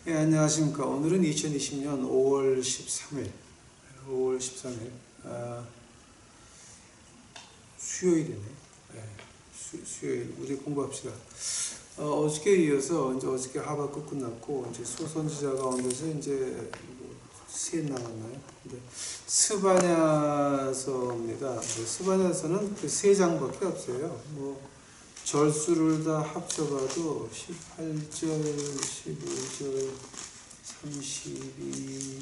안녕하십니까. 오늘은 2020년 5월 13일, 수요일이네. 수요일, 우리 공부합시다. 어저께 이어서, 이제 어저께 하박국 끝났고, 이제 소선지자 가운데서 이제 셋 나왔나요? 근데 스바냐서입니다. 스바냐서는 그 세 장밖에 없어요. 절수를 다 합쳐봐도 18절, 15절, 32,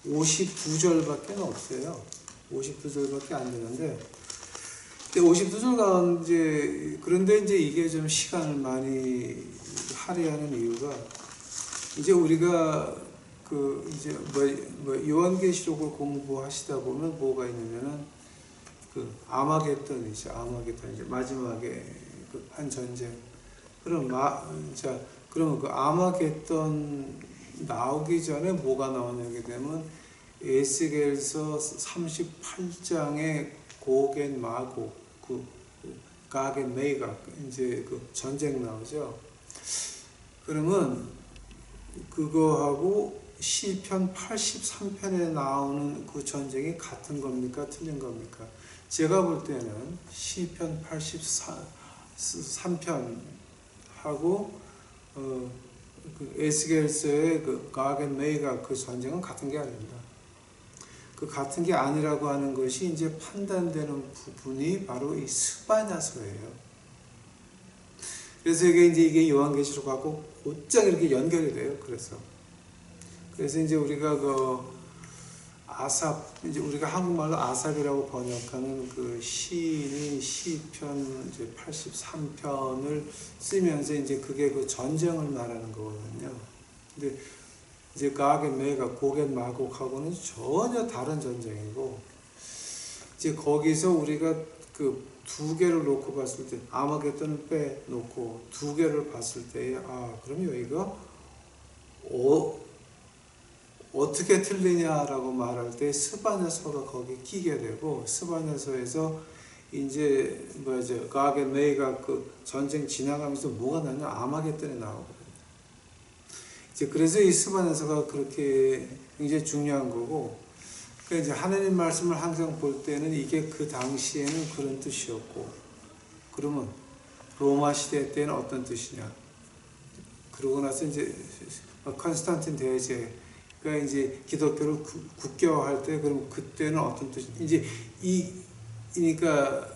52절밖에 없어요. 52절밖에 안 되는데, 52절 가운데, 그런데 이제 이게 좀 시간을 많이 할애하는 이유가, 이제 우리가 이제 요한계시록을 공부하시다 보면 뭐가 있냐면은, 아마겟돈이죠. 이제 마지막에 한 전쟁. 그러면 그 아마겟돈 나오기 전에 뭐가 나오냐게 되면 에스겔서 38장에 고겟 마고 가겟 메이가 이제 그 전쟁 나오죠. 그러면 그거하고 시편 83편에 나오는 그 전쟁이 같은 겁니까? 틀린 겁니까? 제가 볼 때는 시편 83편하고 그 에스겔서의 그 가겟 메이가 그 전쟁은 같은 게 아닙니다. 그 같은 게 아니라고 하는 것이 이제 판단되는 부분이 바로 이 스바냐서예요. 그래서 이게 요한계시록하고 곧장 이렇게 연결이 돼요. 그래서 이제 우리가 이제 우리가 한국말로 아삽이라고 번역하는 그 시인이 시편 이제 83편을 쓰면서 이제 그게 그 전쟁을 말하는 거거든요. 근데 이제 가겟 메가 고겟 마곡하고는 전혀 다른 전쟁이고, 이제 거기서 우리가 그 두 개를 놓고 봤을 때, 아마겟돈을 빼놓고 두 개를 봤을 때, 그럼 여기가 어떻게 틀리냐라고 말할 때 스바냐서가 거기 끼게 되고, 스바냐서에서 이제 가겟 메이가 그 전쟁 지나가면서 뭐가 나냐, 아마겟돈에 나오거든요. 이제 그래서 이 스바냐서가 그렇게 굉장히 중요한 거고, 그러니까 이제 하나님 말씀을 항상 볼 때는 이게 그 당시에는 그런 뜻이었고, 그러면 로마 시대 때는 어떤 뜻이냐? 그러고 나서 이제 컨스탄틴 대제 그러니까 이제 기독교를 국교화할 때, 그럼 그때는 어떤 뜻이, 이제 그러니까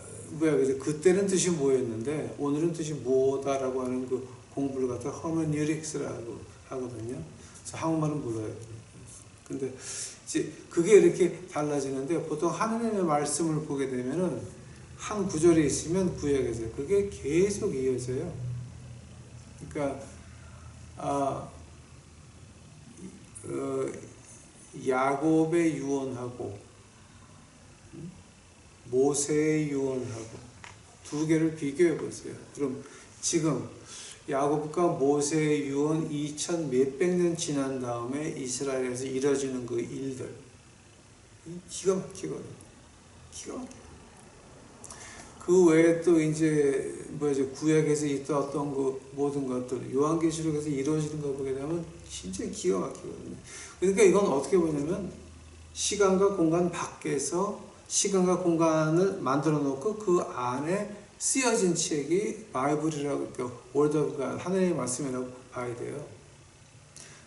그때는 뜻이 뭐였는데 오늘은 뜻이 뭐다라고 하는 그 공부를 갖다 허메뉴릭스라고 하거든요. 그래서 한국말은 몰라요. 근데 이제 그게 이렇게 달라지는데, 보통 하나님의 말씀을 보게 되면은 한 구절에 있으면 구약에서 그게 계속 이어져요. 그러니까 야곱의 유언하고 모세의 유언하고 두 개를 비교해 보세요. 그럼 지금 야곱과 모세의 유언 2000 몇백 년 지난 다음에 이스라엘에서 이뤄지는 그 일들, 기가 막히거든요. 기가 막혀요. 그 외에 또 이제 구약에서 있었던 그 모든 것들, 요한계시록에서 이루어지는 거 보게 되면 진짜 기가 막히거든요. 그러니까 이건 어떻게 보냐면 시간과 공간 밖에서 시간과 공간을 만들어 놓고 그 안에 쓰여진 책이 바이블이라고, 그러니까 월드 오브 갓, 하나님의 말씀이라고 봐야 돼요.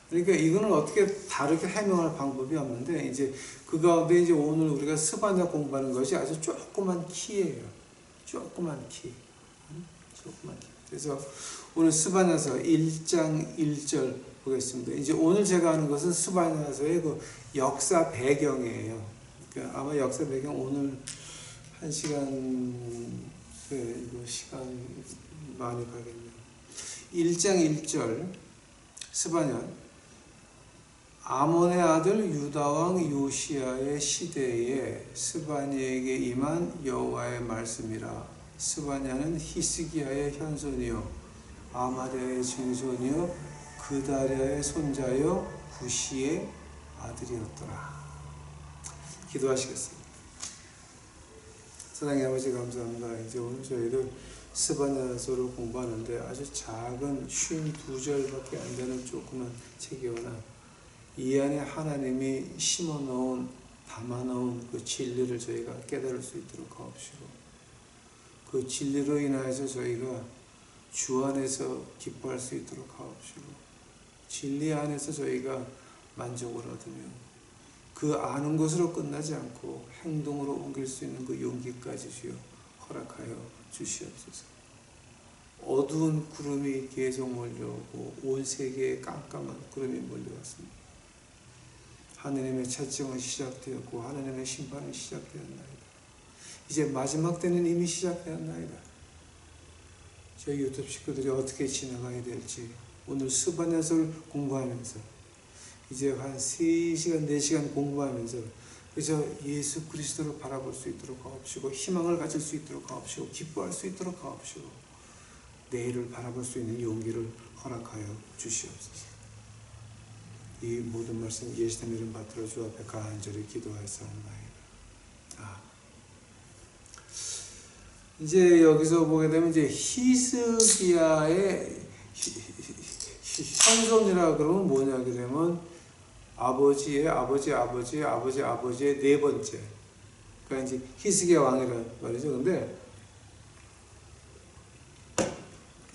그러니까 이거는 어떻게 다르게 해명할 방법이 없는데, 이제 그 가운데 이제 오늘 우리가 스바냐 공부하는 것이 아주 조그만 키예요. 조그만 키. 그래서 오늘 스바냐서 1장 1절 보겠습니다. 이제 오늘 제가 하는 것은 스바냐서의 그 역사 배경이에요. 그러니까 아마 역사 배경 오늘 1시간, 이거 시간 많이 가겠네요. 1장 1절 스바냐, 아몬의 아들 유다왕 요시야의 시대에 스바냐에게 임한 여호와의 말씀이라. 스바냐는 히스기야의 현손이요 아마랴의 증손이요 그다랴의 손자요 구시의 아들이었더라. 기도하시겠습니다. 사랑의 아버지 감사합니다. 이제 오늘 저희들 스바냐서를 공부하는데 아주 작은 52절밖에 안 되는 조그만 책이거나 이 안에 하나님이 심어놓은 담아놓은 그 진리를 저희가 깨달을 수 있도록 하옵시고 그 진리로 인하여서 저희가 주 안에서 기뻐할 수 있도록 하옵시고 진리 안에서 저희가 만족을 얻으며 그 아는 것으로 끝나지 않고 행동으로 옮길 수 있는 그 용기까지 주여 허락하여 주시옵소서. 어두운 구름이 계속 몰려오고 온 세계에 깜깜한 구름이 몰려왔습니다. 하느님의 채찍은 시작되었고 하느님의 심판은 시작되었나이다. 이제 마지막 때는 이미 시작되었나이다. 저희 유튜브 식구들이 어떻게 지나가야 될지 오늘 스바냐서를 공부하면서 이제 한 3시간, 4시간 공부하면서 그저 예수 그리스도를 바라볼 수 있도록 하옵시고 희망을 가질 수 있도록 하옵시고 기뻐할 수 있도록 하옵시고 내일을 바라볼 수 있는 용기를 허락하여 주시옵소서. 이 모든 말씀 예수님 이름 받들어 주 앞에 간절히 기도하였사옵나이다. 이제 여기서 보게 되면 이제 히스기야의 현손이라 그러면 뭐냐 그러면 아버지의 네 번째. 그러니까 이제 히스기야 왕이란 말이죠. 근데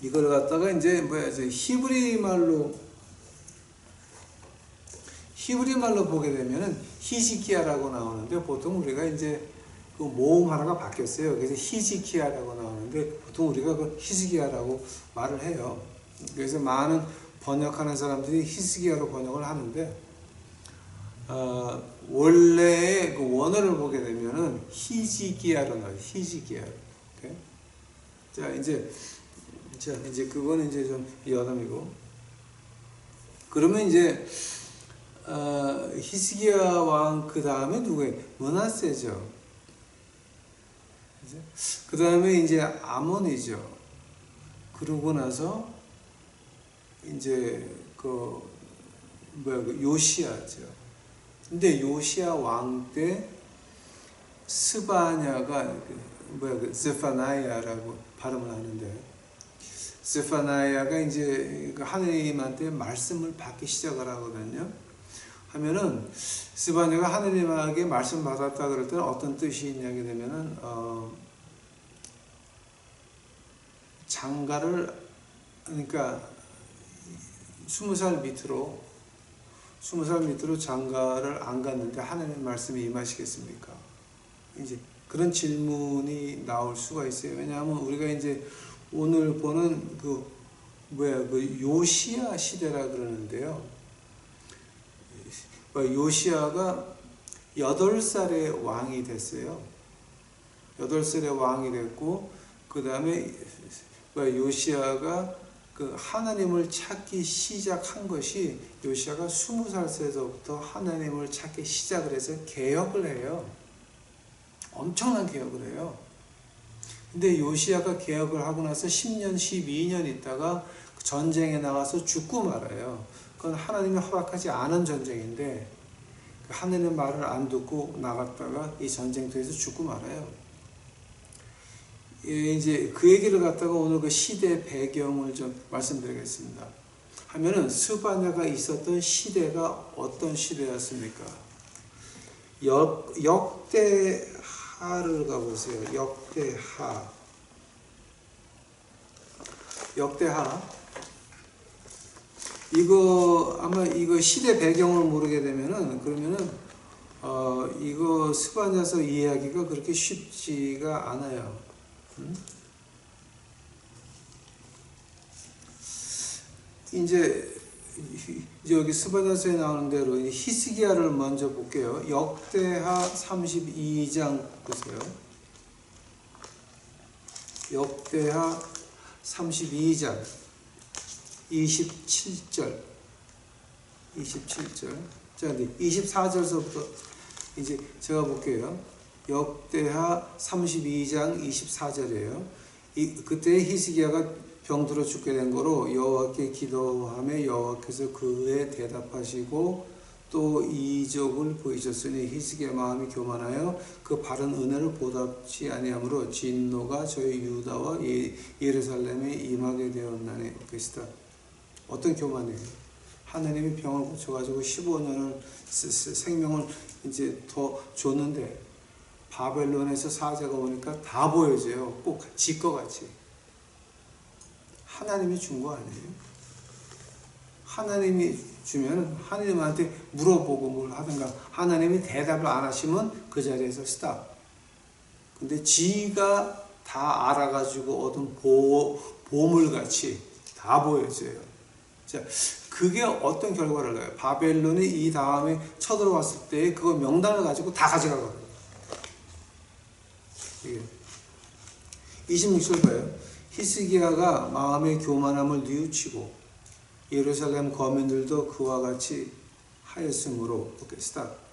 이걸 갖다가 이제 히브리 말로 보게 되면은 히지키야라고 나오는데 보통 우리가 이제 그 모음 하나가 바뀌었어요. 그래서 히지키야라고 나오는데 보통 우리가 그 히스기야라고 말을 해요. 그래서 많은 번역하는 사람들이 히스기야로 번역을 하는데 원래의 그 원어를 보게 되면은 히지기야로 나와요. 히지기야. 오케이? 자 이제 그거는 이제 좀 여담이고 그러면 이제 히스기야 왕 그 다음에 누구예요? 므낫세죠. 그 다음에 이제 아몬이죠. 그러고 나서 이제 요시야죠. 근데 요시야 왕 때 스바냐가 스파나야라고 발음을 하는데 스파나야가 이제 하느님한테 말씀을 받기 시작을 하거든요. 하면은 스바냐가 하느님에게 말씀 받았다 그럴 때는 어떤 뜻이 있냐게 되면은 장가를 그러니까 20살 밑으로 장가를 안 갔는데 하나님 말씀이 임하시겠습니까? 이제 그런 질문이 나올 수가 있어요. 왜냐하면 우리가 이제 오늘 보는 그 요시야 시대라 그러는데요. 요시야가 8살의 왕이 됐어요. 8살의 왕이 됐고 그 다음에 요시야가 그 하나님을 찾기 시작한 것이 요시야가 20살 때부터 하나님을 찾기 시작을 해서 개혁을 해요. 엄청난 개혁을 해요. 근데 요시야가 개혁을 하고 나서 10년, 12년 있다가 전쟁에 나가서 죽고 말아요. 그건 하나님이 허락하지 않은 전쟁인데 하나님의 말을 안 듣고 나갔다가 이 전쟁터에서 죽고 말아요. 이제 그 얘기를 갖다가 오늘 그 시대 배경을 좀 말씀드리겠습니다. 하면은 스바냐가 있었던 시대가 어떤 시대였습니까? 역대하를 가보세요. 역대하. 이거 시대 배경을 모르게 되면은 그러면은 이거 스바냐서 이해하기가 그렇게 쉽지가 않아요. 이제 여기 스바냐서에 나오는 대로 히스기야를 먼저 볼게요. 역대하 32장 보세요. 역대하 32장 27절. 자, 24절서부터 이제 제가 볼게요. 역대하 32장 24절이에요. 그때 히스기야가 병들어 죽게 된 거로 여호와께 기도하며 여호와께서 그에 대답하시고 또 이적을 보이셨으니 히스기야 마음이 교만하여 그 바른 은혜를 보답지 아니하므로 진노가 저희 유다와 예루살렘에 임하게 되었나니 것이다. 어떤 교만이에요? 하나님이 병을 고쳐가지고 15년을 생명을 이제 더 줬는데 바벨론에서 사자가 오니까 다 보여져요. 꼭 지 것 같이. 하나님이 준 거 아니에요? 하나님이 주면 하나님한테 물어보고 뭘 하든가 하나님이 대답을 안 하시면 그 자리에서 스탑. 근데 지가 다 알아가지고 얻은 보물같이 다 보여져요. 자, 그게 어떤 결과를 낳아요? 바벨론이 이 다음에 쳐들어왔을 때 그거 명단을 가지고 다 가져가거든요. 26절 봐요. 히스기야가 마음의 교만함을 뉘우치고 예루살렘 거민들도 그와 같이 하였으므로 보겠습니다.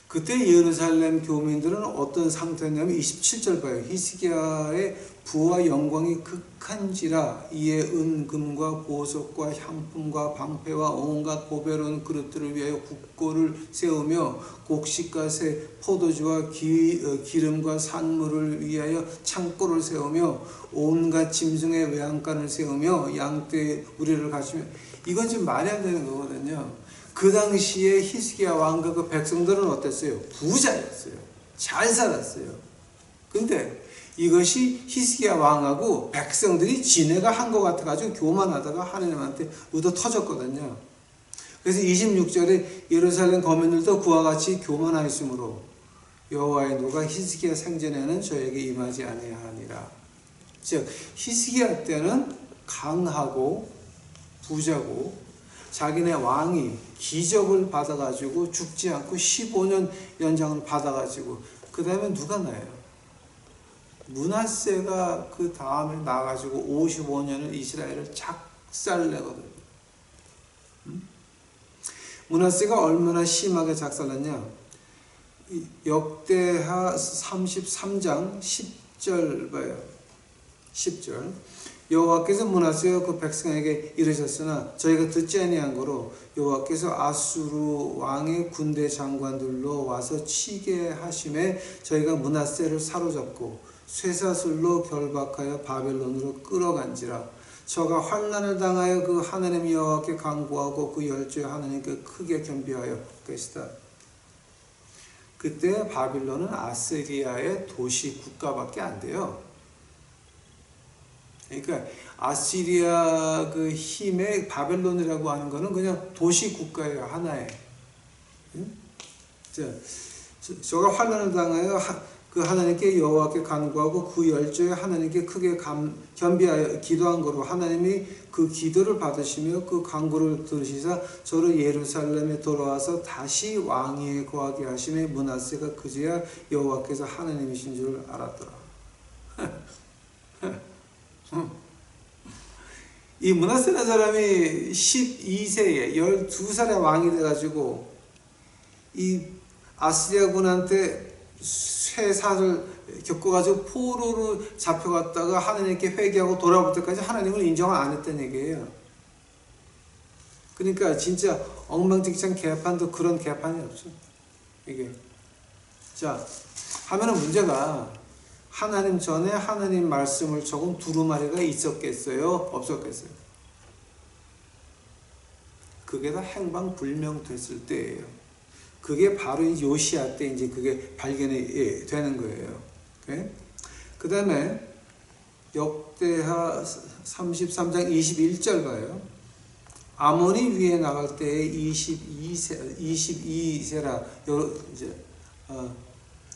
그때 예루살렘 교민들은 어떤 상태였냐면 27절 봐요. 히스기야의 부와 영광이 극한지라 이에 은금과 보석과 향품과 방패와 온갖 보배로운 그릇들을 위하여 국고를 세우며 곡식과 새 포도주와 기름과 산물을 위하여 창고를 세우며 온갖 짐승의 외양간을 세우며 양떼의 우리를 가시며 이건 지금 말이 안 되는 거거든요. 그 당시에 히스기야 왕과 그 백성들은 어땠어요? 부자였어요. 잘 살았어요. 근데 이것이 히스기야 왕하고 백성들이 지네가 한 것 같아가지고 교만하다가 하나님한테 얻어 터졌거든요. 그래서 26절에 예루살렘 거민들도 그와 같이 교만하였으므로 여호와의 노가 히스기야 생전에는 저에게 임하지 아니하니라. 즉 히스기야 때는 강하고 부자고 자기네 왕이 기적을 받아가지고 죽지 않고 15년 연장을 받아가지고 그 다음에 누가 나요? 므낫세가 그 다음에 나가지고 55년을 이스라엘을 작살내거든요. 므낫세가 얼마나 심하게 작살냈냐? 역대하 33장 10절 봐요. 10절. 여호와께서 므낫세와 그 백성에게 이르셨으나 저희가 듣지 아니한 거로 여호와께서 아수르 왕의 군대 장관들로 와서 치게 하심에 저희가 므낫세를 사로잡고 쇠사슬로 결박하여 바벨론으로 끌어간지라. 저가 환난을 당하여 그 하나님 여호와께 간구하고 그 열조의 하나님께 크게 겸비하여 계시다. 그때 바빌론은 아시리아의 도시 국가밖에 안 돼요. 그러니까 아시리아 그 힘의 바벨론이라고 하는 거는 그냥 도시 국가예요. 하나의. 저가 환난을 당하여 그 하나님께 여호와께 간구하고 그 열조의 하나님께 크게 겸비하여 기도한 거로 하나님이 그 기도를 받으시며 그 간구를 들으시사 저를 예루살렘에 돌아와서 다시 왕위에 거하게 하심에 므낫세가 그제야 여호와께서 하나님이신 줄 알았더라. 이 므낫세라는 사람이 12세에 12살에 왕이 돼가지고 이 아시리아군한테 쇠사를 겪어가지고 포로로 잡혀갔다가 하나님께 회개하고 돌아올 때까지 하나님을 인정을 안 했다는 얘기예요. 그러니까 진짜 엉망진창 개판도 그런 개판이 없어. 이게. 자, 하면은 문제가 하나님 전에 하나님 말씀을 적은 두루마리가 있었겠어요? 없었겠어요? 그게 다 행방불명됐을 때예요. 그게 바로 요시야 때 이제 그게 발견이 되는 거예요. 그 다음에 역대하 33장 21절 봐요. 아몬이 위에 나갈 때에 22세라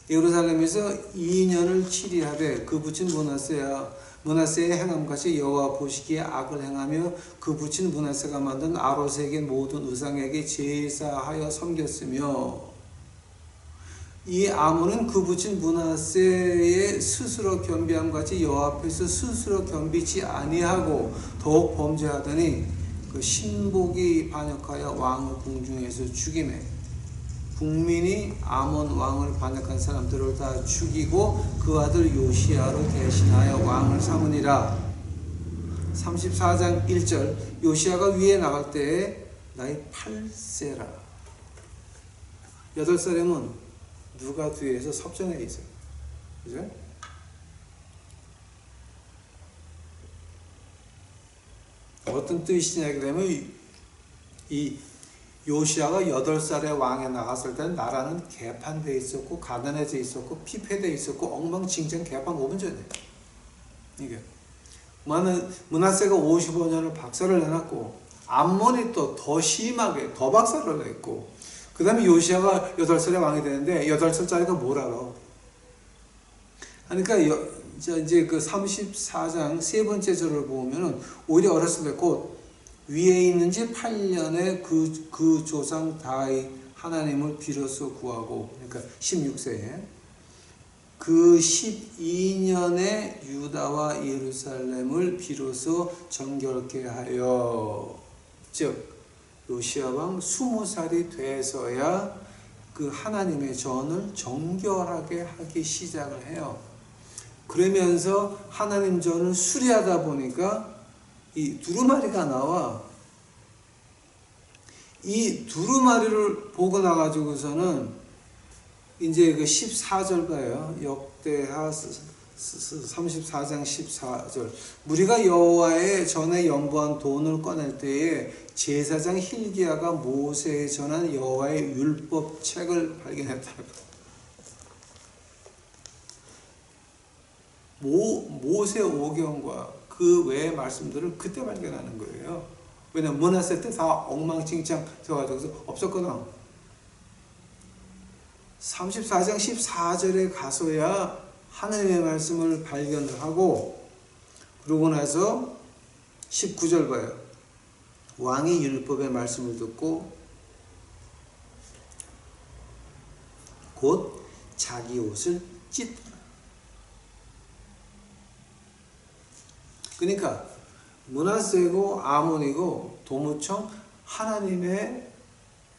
예루살렘에서 2년을 치리하되 그 붙인 므낫세의 행함같이 여호와 보시기에 악을 행하며 그 붙인 므낫세가 만든 아롯에게 모든 우상에게 제사하여 섬겼으며 이 아몬은 그 붙인 므낫세의 스스로 겸비함같이 여호와 앞에서 스스로 겸비치 아니하고 더욱 범죄하더니 그 신복이 반역하여 왕을 궁중에서 죽이매 국민이 아몬 왕을 반역한 사람들을 다 죽이고 그 아들 요시야로 대신하여 왕을 삼으니라. 34장 1절 요시야가 위에 나갈 때에 나이 8세라. 8사람은 누가 뒤에서 섭전해 있어요. 그죠? 어떤 뜻이냐 그러면 이 요시아가 8살에 왕에 나갔을 때는 나라는 개판되어 있었고 가난해져 있었고 피폐되어 있었고 엉망진창 개판 5분 전이에요. 이게 므낫세가 55년을 박살을 내놨고 암몬이 또 더 심하게 더 박살을 냈고 그 다음에 요시아가 8살에 왕이 되는데 8살짜리가 뭘 알아? 그러니까 이제 그 34장 세 번째 절을 보면은 오히려 어렸을 때 곧 위에 있는지 8년에 그 조상 다윗 하나님을 비로소 구하고 그러니까 16세에 그 12년에 유다와 예루살렘을 비로소 정결케 하여 즉 요시아 왕 20살이 돼서야 그 하나님의 전을 정결하게 하기 시작을 해요. 그러면서 하나님 전을 수리하다 보니까 이 두루마리가 나와. 이 두루마리를 보고 나가지고서는 이제 그 14절 봐요. 역대하 34장 14절. 무리가 여호와의 전에 연보한 돈을 꺼낼 때에 제사장 hil기야가 모세에 전한 여호와의 율법책을 발견했다. 모세 오경과 그 외의 말씀들을 그때 발견하는 거예요. 왜냐면 므낫세 때 다 엉망진창 되어가지고 없었거든. 34장 14절에 가서야 하나님의 말씀을 발견을 하고 그러고 나서 19절 봐요. 왕이 율법의 말씀을 듣고 곧 자기 옷을 찢더라. 그러니까 므낫세고 아몬이고 도무청 하나님의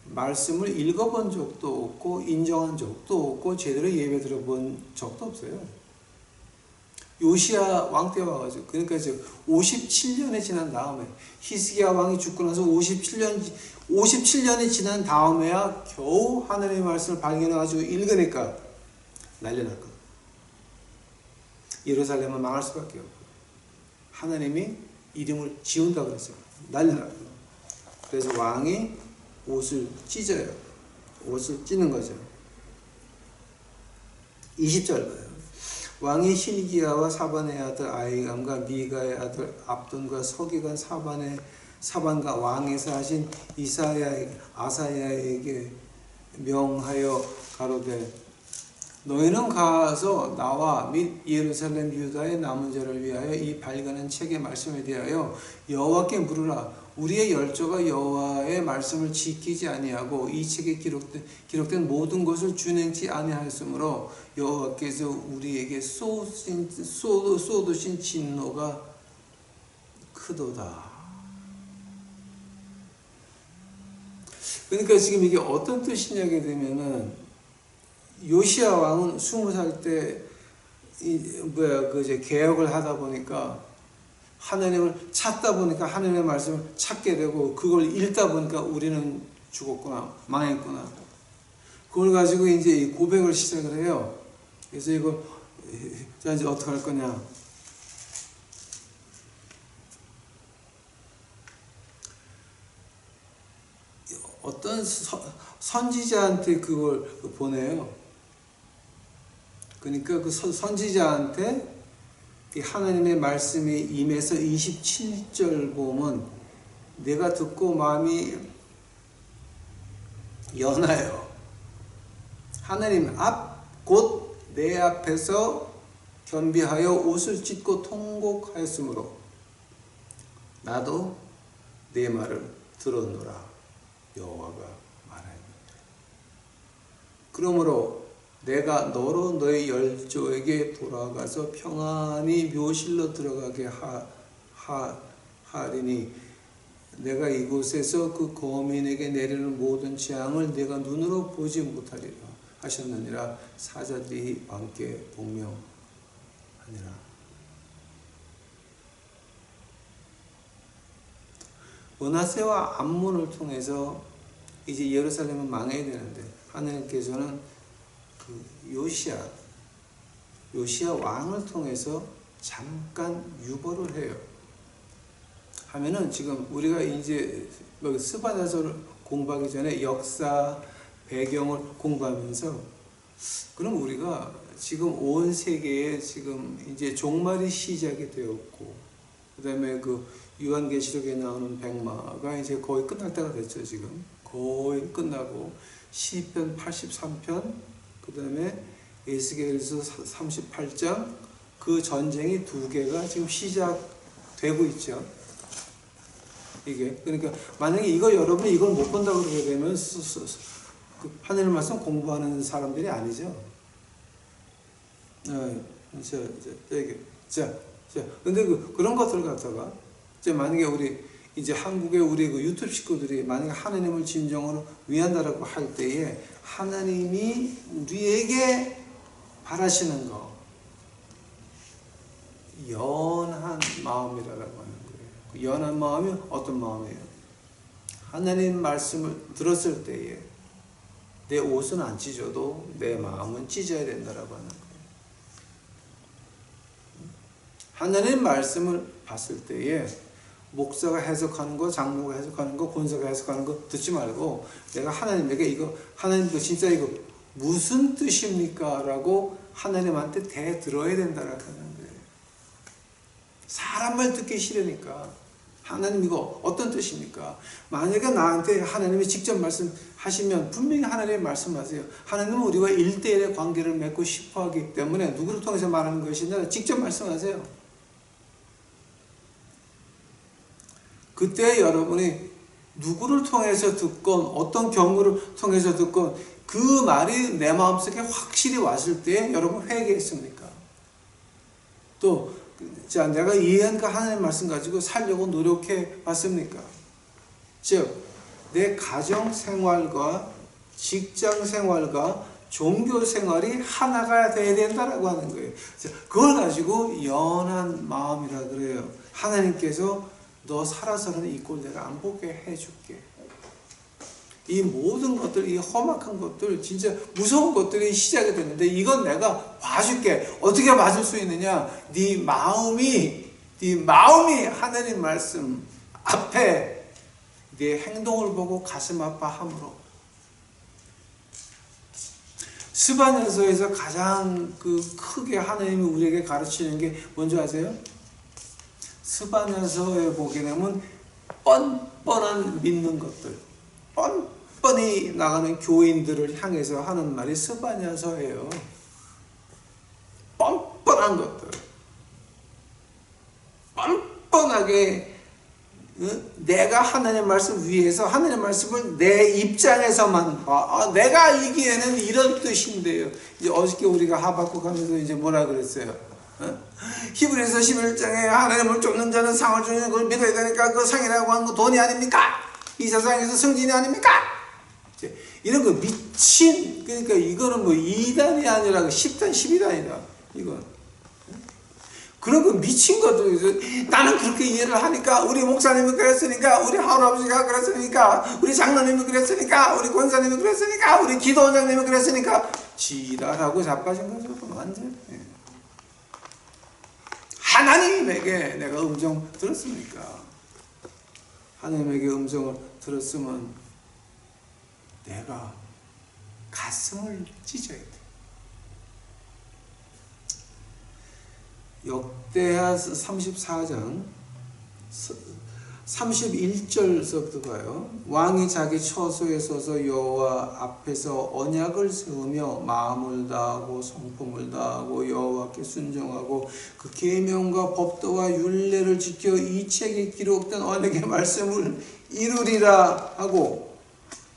말씀을 읽어본 적도 없고 인정한 적도 없고 제대로 예배 들어본 적도 없어요. 요시아 왕 때 와가지고 그러니까 이제 57년이 지난 다음에 히스기야 왕이 죽고 나서 57년이 지난 다음에야 겨우 하나님의 말씀을 발견해가지고 읽으니까 난리 났거든. 예루살렘은 망할 수밖에 없고 하나님이 이름을 지운다고 그랬어요. 난리 났거든. 그래서 왕이 옷을 찢어요. 옷을 찢는 거죠. 20절 봐요. 왕이 hil기야와 사반의 아들 아히감과 미가의 아들 압돈과 서기관 사반과 왕에서 하신 아사야에게 명하여 가로되 너희는 가서 나와 및 예루살렘 유다의 남은 자를 위하여 이 발견한 책의 말씀에 대하여 여호와께 물으라. 우리의 열조가 여호와의 말씀을 지키지 아니하고 이 책에 기록된 모든 것을 준행치 아니하였으므로 여호와께서 우리에게 쏟으신 진노가 크도다. 그러니까 지금 이게 어떤 뜻이냐게 되면은 요시아 왕은 20살 때 개혁을 하다 보니까 하나님을 찾다 보니까 하나님의 말씀을 찾게 되고 그걸 읽다 보니까 우리는 죽었구나, 망했구나. 그걸 가지고 이제 고백을 시작을 해요. 그래서 이거 자 이제 어떻게 할 거냐? 어떤 선지자한테 그걸 보내요. 그러니까 그 선지자한테 하나님의 말씀이 임해서 27절 보면 내가 듣고 마음이 연하여 하나님 곧 내 앞에서 겸비하여 옷을 찢고 통곡하였으므로 나도 내 말을 들었노라 여호와가 말하였느니라. 그러므로 내가 너로 너의 열조에게 돌아가서 평안히 묘실로 들어가게 하리니 내가 이곳에서 그 거민에게 내리는 모든 재앙을 내가 눈으로 보지 못하리라 하셨느니라. 사자들이 왕께 복명하니라. 므낫세와 암몬을 통해서 이제 예루살렘은 망해야 되는데 하나님께서는 그 요시야 왕을 통해서 잠깐 유보를 해요. 하면은 지금 우리가 이제 스바냐서를 공부하기 전에 역사 배경을 공부하면서 그럼 우리가 지금 온 세계에 지금 이제 종말이 시작이 되었고 그 다음에 그 요한계시록에 나오는 백마가 이제 거의 끝날 때가 됐죠. 지금 거의 끝나고 시편 83편 그 다음에 에스겔서 38장 그 전쟁이 두 개가 지금 시작되고 있죠. 이게 그러니까 만약에 이거 여러분이 이걸 못 본다고 그러게 되면 하늘의 말씀 공부하는 사람들이 아니죠. 근데 그런 것들 갖다가 이제 만약에 우리 이제 한국의 우리 그 유튜브 식구들이 만약에 하나님을 진정으로 위한다라고 할 때에 하나님이 우리에게 바라시는 거 연한 마음이라고 하는 거예요. 그 연한 마음이 어떤 마음이에요? 하나님 말씀을 들었을 때에 내 옷은 안 찢어도 내 마음은 찢어야 된다라고 하는 거예요. 하나님 말씀을 봤을 때에 목사가 해석하는 거, 장로가 해석하는 거, 권사가 해석하는 거 듣지 말고 내가 하나님에게 이거 하나님 진짜 이거 무슨 뜻입니까? 라고 하나님한테 대들어야 된다라고 하는 거예요. 사람 말 듣기 싫으니까 하나님 이거 어떤 뜻입니까? 만약에 나한테 하나님이 직접 말씀하시면 분명히 하나님이 말씀하세요. 하나님은 우리와 1대1의 관계를 맺고 싶어 하기 때문에 누구를 통해서 말하는 것이냐 직접 말씀하세요. 그때 여러분이 누구를 통해서 듣건 어떤 경우를 통해서 듣건 그 말이 내 마음속에 확실히 왔을 때 여러분 회개했습니까? 또 자, 내가 이해한 그 하나님의 말씀 가지고 살려고 노력해 봤습니까? 즉, 내 가정 생활과 직장 생활과 종교 생활이 하나가 돼야 된다라고 하는 거예요. 자, 그걸 가지고 연한 마음이라 그래요. 하나님께서 너 살아서는 이 꼴 내가 안 보게 해줄게. 이 모든 것들, 이 험악한 것들, 진짜 무서운 것들이 시작이 됐는데 이건 내가 봐줄게. 어떻게 봐줄 수 있느냐? 네 마음이 하나님 말씀 앞에 네 행동을 보고 가슴 아파함으로. 스바냐서에서 가장 크게 하나님이 우리에게 가르치는 게 뭔지 아세요? 스바냐서에 보게 되면 뻔뻔한 믿는 것들, 뻔뻔히 나가는 교인들을 향해서 하는 말이 스바냐서예요. 뻔뻔한 것들, 뻔뻔하게 내가 하나님 말씀 위에서 하나님 말씀을 내 입장에서만 봐. 내가 알기에는 이런 뜻인데요. 이제 어저께 우리가 하박국 하면서 이제 뭐라 그랬어요? 히브리서 11장에 하나님을 쫓는 자는 상을 주는 걸 믿어야 되니까 그 상이라고 하는 거 돈이 아닙니까? 이 세상에서 승진이 아닙니까? 이런 거 미친, 그러니까 이거는 뭐 2단이 아니라 10단, 12단이다. 이건. 그런 거 미친 것들, 나는 그렇게 이해를 하니까, 우리 목사님이 그랬으니까, 우리 할아버지가 그랬으니까, 우리 장로님이 그랬으니까, 우리 권사님이 그랬으니까, 우리 기도원장님이 그랬으니까, 지랄하고 자빠진 거죠. 완전. 하나님에게 내가 음성 들었습니까? 하나님에게 음성을 들었으면 내가 가슴을 찢어야 돼. 역대하 34장 31절서부터 봐요. 왕이 자기 처소에 서서 여호와 앞에서 언약을 세우며 마음을 다하고 성품을 다하고 여호와께 순종하고 그 계명과 법도와 율례를 지켜 이 책에 기록된 언약의 말씀을 이루리라 하고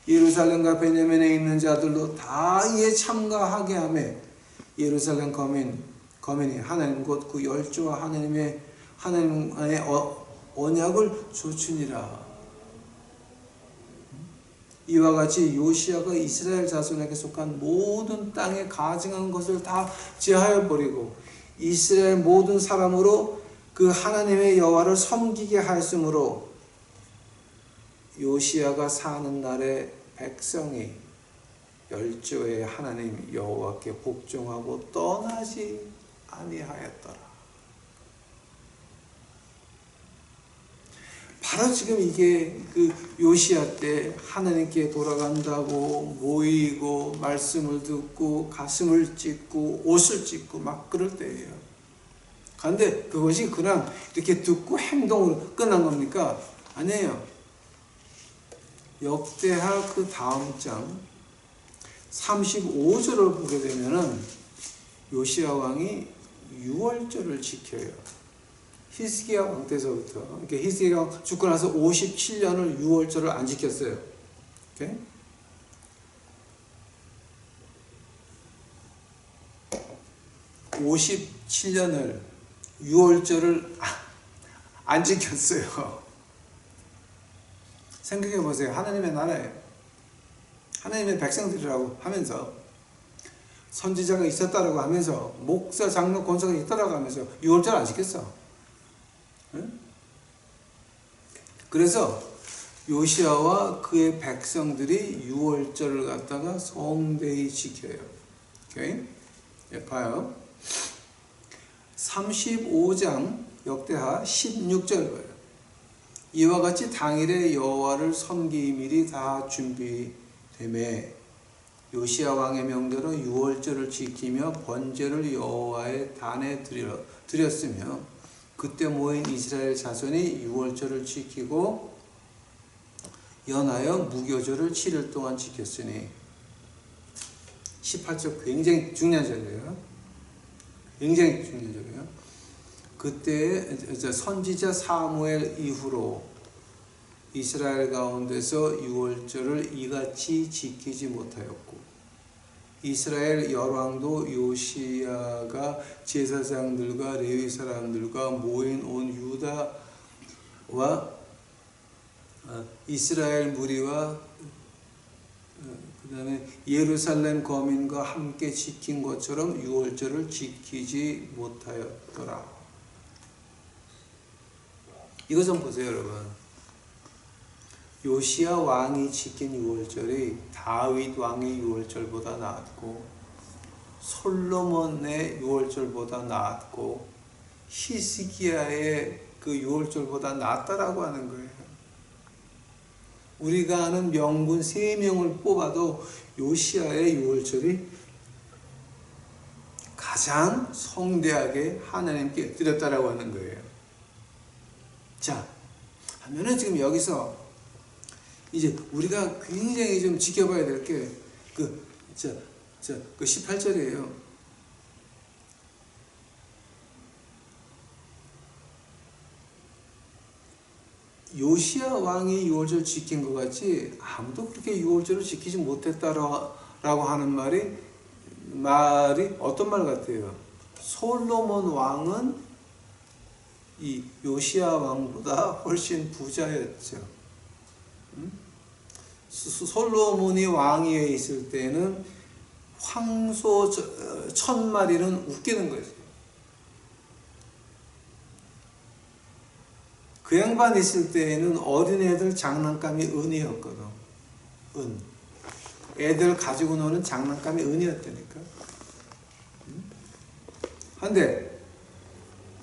예루살렘과 베냐민에 있는 자들도 다 이에 참가하게 하며 예루살렘 거민이 하나님 곧 그 열조와 하나님의 언약을 조추니라. 이와 같이 요시야가 이스라엘 자손에게 속한 모든 땅에 가증한 것을 다 제하여 버리고 이스라엘 모든 사람으로 그 하나님의 여호와를 섬기게 하였으므로 요시야가 사는 날에 백성이 열조의 하나님 여호와께 복종하고 떠나지 아니하였더라. 바로 지금 이게 그 요시야 때 하나님께 돌아간다고 모이고 말씀을 듣고 가슴을 찢고 옷을 찢고 막 그럴 때예요. 그런데 그것이 그냥 이렇게 듣고 행동으로 끝난 겁니까? 아니에요. 역대하 그 다음 장 35절을 보게 되면은 요시야 왕이 유월절을 지켜요. 히스기야 왕 때서부터. 그러니까 히스기야가 죽고 나서 57년을 유월절을 안 지켰어요. 오케이? (57년을) 유월절을 안 지켰어요. 생각해 보세요. 하나님의 나라예요. 하나님의 백성들이라고 하면서 선지자가 있었다라고 하면서 목사, 장로, 권사가 있다라고 하면서 유월절 안 지켰어. 응? 그래서 요시야와 그의 백성들이 유월절을 갖다가 성대히 지켜요. 오케이? 예, 봐요. 35장 역대하 16절 봐요. 이와 같이 당일에 여호와를 섬기밀이 다 준비되매 요시야 왕의 명대로 유월절을 지키며 번제를 여호와의 단에 드렸으며 그때 모인 이스라엘 자손이 유월절을 지키고 연하여 무교절을 7일 동안 지켰으니 18절 굉장히 중요한 절이에요. 굉장히 중요한 절이에요. 그때 선지자 사무엘 이후로 이스라엘 가운데서 유월절을 이같이 지키지 못하였고 이스라엘 열왕도 요시야가 제사장들과 레위 사람들과 모인 온 유다와 이스라엘 무리와 그 다음에 예루살렘 거민과 함께 지킨 것처럼 유월절을 지키지 못하였더라. 이거 좀 보세요, 여러분. 요시야 왕이 지킨 유월절이 다윗 왕의 유월절보다 나았고 솔로몬의 유월절보다 나았고 히스기야의 그 유월절보다 낫다라고 하는 거예요. 우리가 아는 명분 3명을 뽑아도 요시야의 유월절이 가장 성대하게 하나님께 드렸다라고 하는 거예요. 자, 하면은 지금 여기서 이제 우리가 굉장히 좀 지켜봐야 될 게 그 18절이에요. 요시야 왕이 유월절 지킨 것 같이 아무도 그렇게 유월절을 지키지 못했다라고 하는 말이 어떤 말 같아요? 솔로몬 왕은 이 요시야 왕보다 훨씬 부자였죠. 솔로몬이 왕위에 있을 때는 황소 1000마리는 웃기는 거죠. 그 양반 있을 때에는 어린애들 장난감이 은이었거든. 은. 애들 가지고 노는 장난감이 은이었다니까. 근데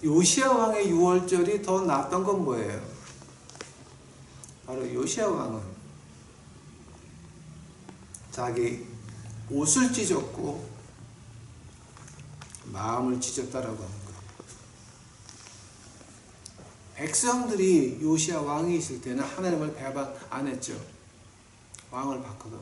요시야 왕의 유월절이 더 낫던 건 뭐예요? 바로 요시야 왕은 자기 옷을 찢었고 마음을 찢었다라고 하는 거예요. 백성들이 요시야 왕이 있을 때는 하나님을 배반 안 했죠. 왕을 바꾸고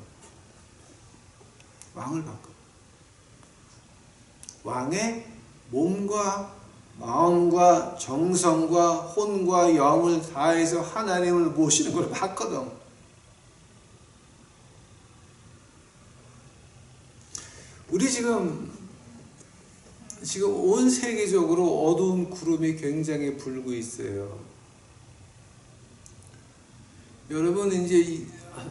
왕의 몸과 마음과 정성과 혼과 영을 다해서 하나님을 모시는 걸 봤거든. 우리 지금 온 세계적으로 어두운 구름이 굉장히 불고 있어요. 여러분 이제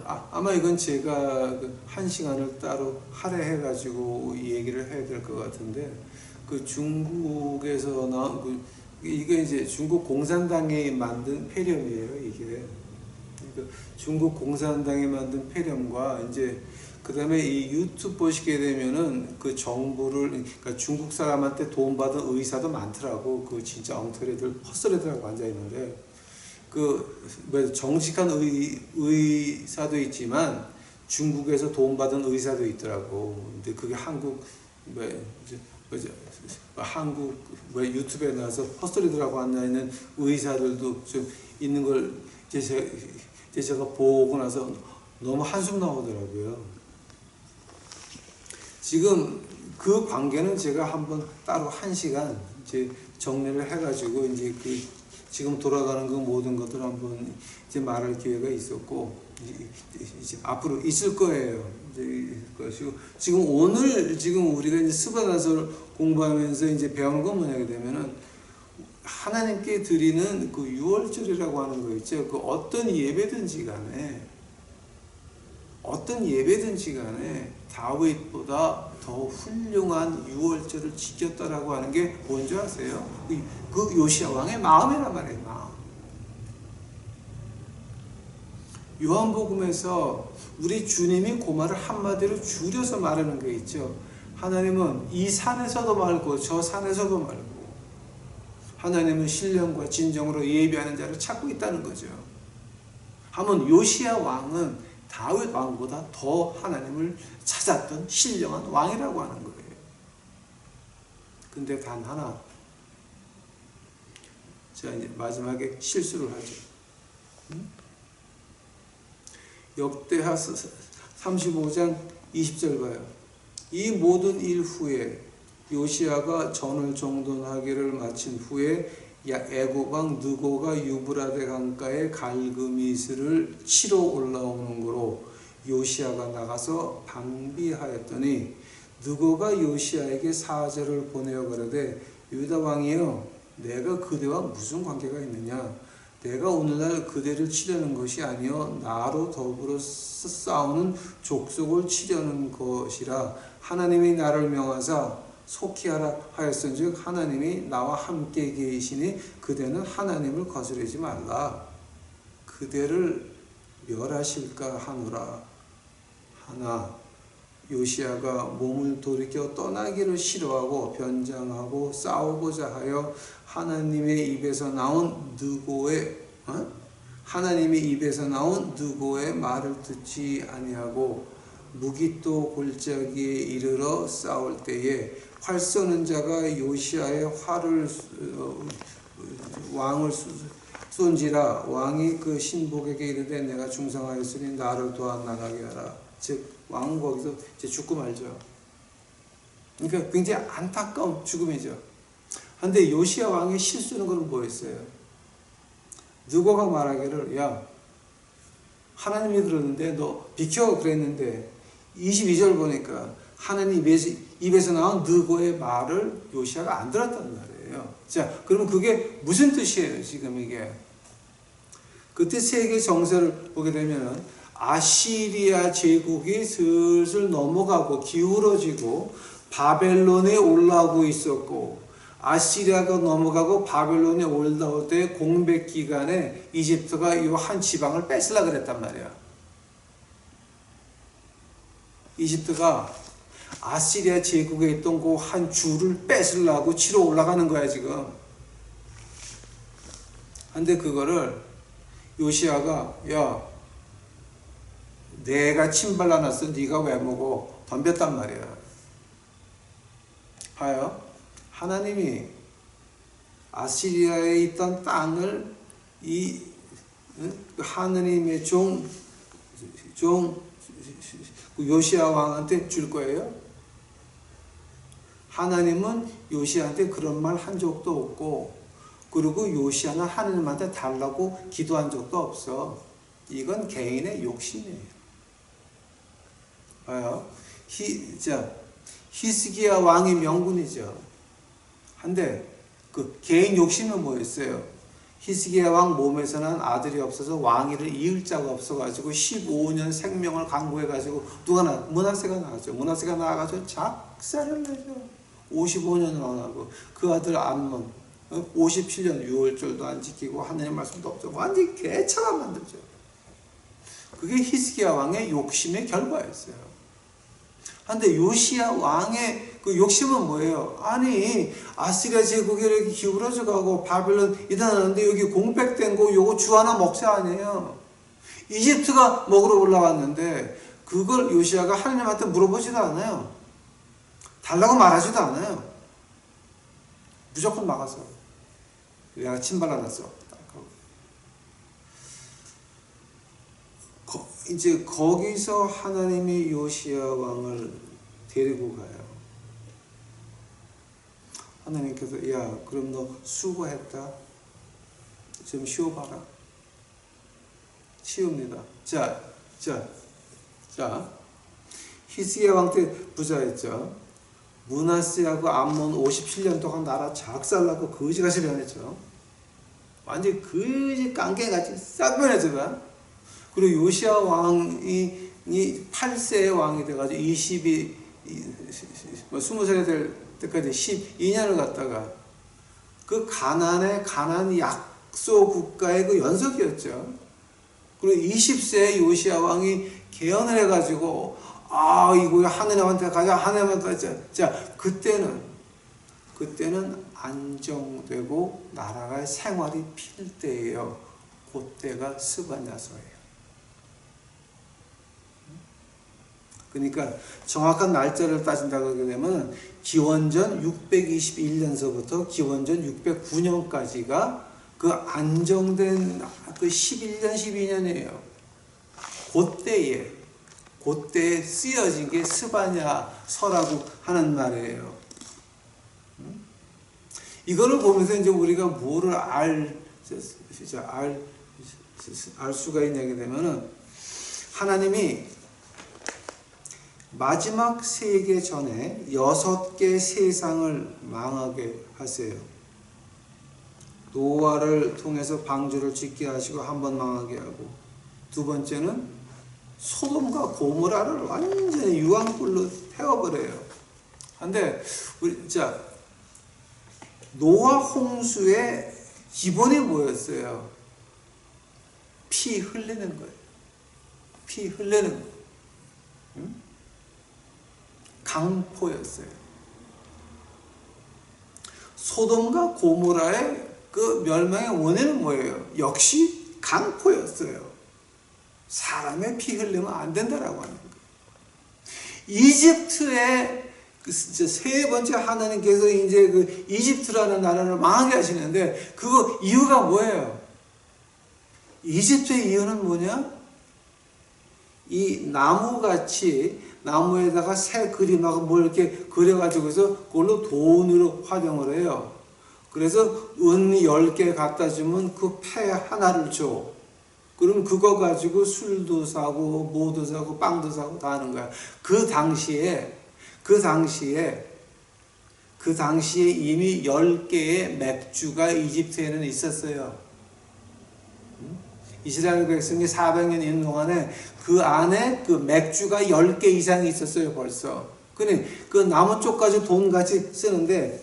아마 이건 제가 한 시간을 따로 할애해가지고 얘기를 해야 될 것 같은데 그 중국에서 나온 이게 이제 중국 공산당이 만든 폐렴이에요. 이게 그러니까 중국 공산당이 만든 폐렴과 이제 그다음에 이 유튜브 보시게 되면은 그 정부를 그러니까 중국 사람한테 돈 받은 의사도 많더라고. 그 진짜 엉터리들 헛소리들하고 앉아 있는데 그 뭐 정직한 의사도 있지만 중국에서 돈 받은 의사도 있더라고. 근데 그게 한국 뭐 한국 뭐 유튜브에 나와서 헛소리들하고 앉아 있는 의사들도 좀 있는 걸 이제 제가 보고 나서 너무 한숨 나오더라고요. 지금 그 관계는 제가 한번 따로 1시간 이제 정리를 해가지고 이제 그 지금 돌아가는 그 모든 것들 한번 이제 말할 기회가 있었고 이제 앞으로 있을 거예요. 이제 것이고 지금 오늘 지금 우리가 이제 스바나서를 공부하면서 이제 배운 건 뭐냐게 되면은 하나님께 드리는 그 유월절이라고 하는 거 있죠. 그 어떤 예배든지 간에 다윗보다 더 훌륭한 유월절을 지켰다라고 하는 게 뭔지 아세요? 그 요시야 왕의 마음이란 말이에요. 마음. 요한복음에서 우리 주님이 그 말을 한마디로 줄여서 말하는 게 있죠. 하나님은 이 산에서도 말고 저 산에서도 말고 하나님은 신령과 진정으로 예비하는 자를 찾고 있다는 거죠. 하면 요시야 왕은 다윗 왕보다 더 하나님을 찾았던 신령한 왕이라고 하는 거예요. 근데 단 하나, 자 이제 마지막에 실수를 하죠. 역대하 35장 20절 봐요. 이 모든 일 후에 요시야가 전을 정돈하기를 마친 후에 애굽 왕 느고가 유브라데 강가에 갈그미스를 치러 올라오는 거로 요시야가 나가서 방비하였더니 느고가 요시야에게 사절을 보내어 가로되 유다 왕이여 내가 그대와 무슨 관계가 있느냐 내가 오늘날 그대를 치려는 것이 아니요 나로 더불어 싸우는 족속을 치려는 것이라 하나님이 나를 명하사 속히 하라 하였은즉 하나님이 나와 함께 계시니 그대는 하나님을 거스르지 말라 그대를 멸하실까 하노라 하나 요시야가 몸을 돌이켜 떠나기를 싫어하고 변장하고 싸우고자 하여 하나님의 입에서 나온 느고의 말을 듣지 아니하고 무기또 골짜기에 이르러 싸울 때에 활 쏘는 자가 요시야의 왕을 쏜지라 왕이 그 신복에게 이르되 내가 중상하였으니 나를 도와 나가게 하라. 즉 왕은 거기서 이제 죽고 말죠. 그러니까 굉장히 안타까운 죽음이죠. 그런데 요시야 왕의 실수는 그럼 뭐였어요? 느고가 말하기를 야 하나님이 그러는데 너 비켜 그랬는데 22절 보니까 하나님 입에서 나온 느고의 말을 요시야가 안 들었단 말이에요. 자, 그러면 그게 무슨 뜻이에요? 지금 이게 그때 세계 정세를 보게 되면은 아시리아 제국이 슬슬 넘어가고 기울어지고 바벨론에 올라오고 있었고 아시리아가 넘어가고 바벨론에 올라올 때 공백 기간에 이집트가 이 한 지방을 뺏으려고 그랬단 말이야. 이집트가 아시리아 제국에 있던 그 한 주를 뺏으려고 치러 올라가는 거야 지금. 근데 그거를 요시야가 야 내가 침발라놨어 네가 왜 먹어 덤볐단 말이야. 봐요. 하나님이 아시리아에 있던 땅을 이 하느님의 종 요시야 왕한테 줄 거예요. 하나님은 요시야한테 그런 말 한 적도 없고 그리고 요시야는 하나님한테 달라고 기도한 적도 없어. 이건 개인의 욕심이에요. 봐요. 히스기야 왕이 명군이죠. 한데 그 개인 욕심은 뭐였어요? 히스기야 왕 몸에서 난 아들이 없어서 왕위를 이을 자가 없어가지고 15년 생명을 강구해가지고 누가 므낫세가 나왔죠. 므낫세가 나와가지고 작사를 내죠. 55년을 안 하고 그 아들 암몬 57년 6월절도 안 지키고 하나님 말씀도 없죠. 완전히 개처럼 만들죠. 그게 히스기야 왕의 욕심의 결과였어요. 그런데 요시야 왕의 그 욕심은 뭐예요? 아니, 아시리아 제국이 이렇게 기울어져 가고 바벨론 일어나는데 여기 공백된 거 요거 주 하나 먹자 아니에요. 이집트가 먹으러 올라왔는데 그걸 요시야가 하나님한테 물어보지도 않아요. 달라고 말하지도 않아요. 무조건 막아서 내가 침발라놨어. 이제 거기서 하나님이 요시야 왕을 데리고 가요. 하나님께서 야 그럼 너 수고했다. 좀 쉬어봐라. 치웁니다. 자 히스기야 왕 때 부자였죠. 므낫세하고 암몬 57년 동안 나라 작살나고 거지같이 변했죠. 완전히 거지 깡깨같이 싹 변했죠. 그리고 요시야 왕이 8세의 왕이 돼가지고 20살이 될 때까지 12년을 갔다가 그 가나안 약소 국가의 그 연속이었죠. 그리고 20세의 요시야 왕이 개헌을 해가지고 이거 하느님한테 가자, 하느님한테 가자. 자, 그때는 안정되고 나라가 생활이 필 때예요. 그때가 스바냐서예요. 그러니까 정확한 날짜를 따진다고 하게 되면 기원전 621년서부터 기원전 609년까지가 그 안정된 그 11년, 12년이에요. 그때에 쓰여진 게 스바냐서라고 하는 말이에요. 이거를 보면서 이제 우리가 뭐를 알 수가 있냐게 되면은 하나님이 마지막 세계 전에 6개 세상을 망하게 하세요. 노아를 통해서 방주를 짓게 하시고 한번 망하게 하고, 두 번째는 소돔과 고모라를 완전히 유황불로 태워버려요. 근데 노아 홍수의 기본이 뭐였어요? 피 흘리는 거예요. 피 흘리는 거. 강포였어요. 소돔과 고모라의 그 멸망의 원인은 뭐예요? 역시 강포였어요. 사람의 피 흘리면 안 된다라고 하는 거예요. 이집트의 세 번째 하나님께서 이제 그 이집트라는 나라를 망하게 하시는데 그거 이유가 뭐예요? 이집트의 이유는 뭐냐? 이 나무에다가 새 그림하고 뭘 이렇게 그려가지고서 그걸로 돈으로 활용을 해요. 그래서 은 10개 갖다 주면 그 폐 하나를 줘. 그럼 그거 가지고 술도 사고 뭐도 사고 빵도 사고 다 하는 거야. 그 당시에 이미 10개의 맥주가 이집트에는 있었어요. 이스라엘 백성이 400년 있는 동안에 그 안에 그 맥주가 10개 이상이 있었어요, 벌써. 근데 그 나무 쪽까지 돈같이 쓰는데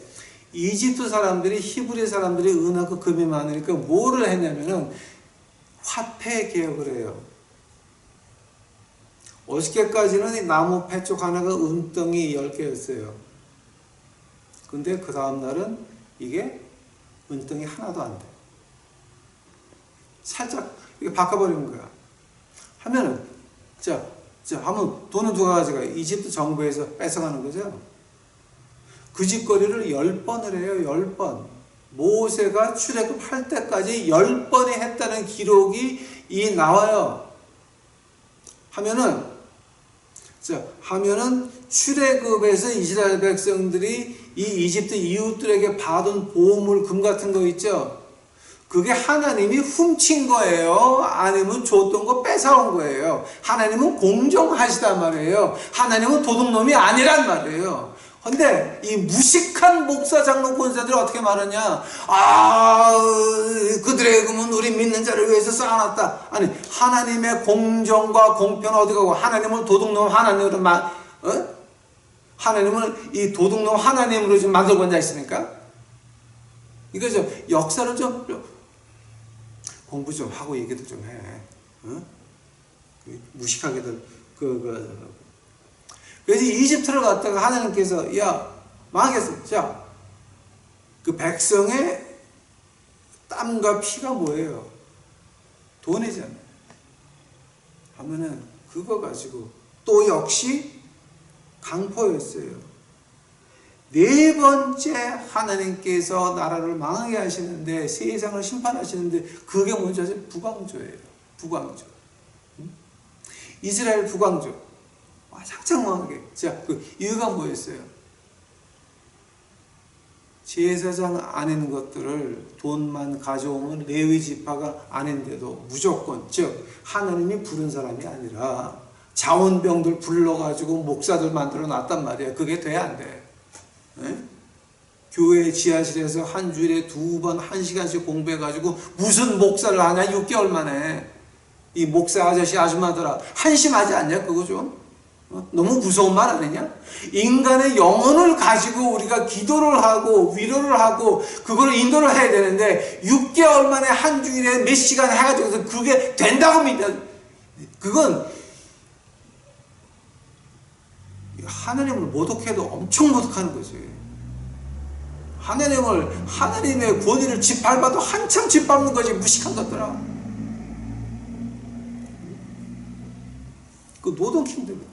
이집트 사람들이, 히브리 사람들이 은하고 금이 많으니까 뭐를 했냐면은 화폐 개혁을 해요. 어저께까지는 이 나무 폐 쪽 하나가 은덩이 10개였어요. 근데 그 다음날은 이게 은덩이 하나도 안 돼. 살짝 이게 바꿔버리는 거야. 하면은, 하면 돈은 누가 가져가? 이집트 정부에서 뺏어가는 거죠. 그 짓거리를 10번을 해요, 10번. 모세가 출애굽할 때까지 10번이 했다는 기록이 나와요. 하면은 출애굽에서 이스라엘 백성들이 이 이집트 이웃들에게 받은 보물, 금 같은 거 있죠? 그게 하나님이 훔친 거예요? 아니면 줬던 거 뺏어온 거예요? 하나님은 공정하시단 말이에요. 하나님은 도둑놈이 아니란 말이에요. 근데 이 무식한 목사, 장로, 권사들이 어떻게 말하냐? 그들의 금은 우리 믿는 자를 위해서 쌓아놨다. 아니, 하나님의 공정과 공평은 어디 가고 하나님을 도둑놈 하나님으로 하나님을 이 도둑놈 하나님으로 지금 만들고 앉아 있습니까? 이거죠. 역사를 좀 공부 좀 하고 얘기도 좀 해. 무식하게들 그래서 이집트를 갔다가 하나님께서 야 망했어. 자, 그 백성의 땀과 피가 뭐예요? 돈이잖아요. 하면은 그거 가지고 또 역시 강포였어요. 네 번째 하나님께서 나라를 망하게 하시는데, 세상을 심판하시는데, 그게 뭔지 아세요? 북왕조예요. 북왕조. 이스라엘 북왕조. 왕창 망하게. 자, 그 이유가 뭐였어요? 제사장 아닌 것들을 돈만 가져오면 레위 지파가 아닌데도 무조건, 즉 하나님이 부른 사람이 아니라 자원병들 불러가지고 목사들 만들어 놨단 말이에요. 그게 돼 안 돼? 네? 교회 지하실에서 한 주일에 2번 1시간씩 공부해가지고 무슨 목사를 하냐? 6개월 만에. 이 목사 아저씨 아줌마들아, 한심하지 않냐? 그거 좀? 너무 무서운 말 아니냐? 인간의 영혼을 가지고 우리가 기도를 하고 위로를 하고 그걸 인도를 해야 되는데 6개월 만에 한 주일에 몇 시간 해가지고 그게 된다고 믿어. 그건 하나님을 모독해도 엄청 모독하는 거지. 하나님의 권위를 짓밟아도 한참 짓밟는 거지. 무식한 것들아. 그 노동킹들입니다.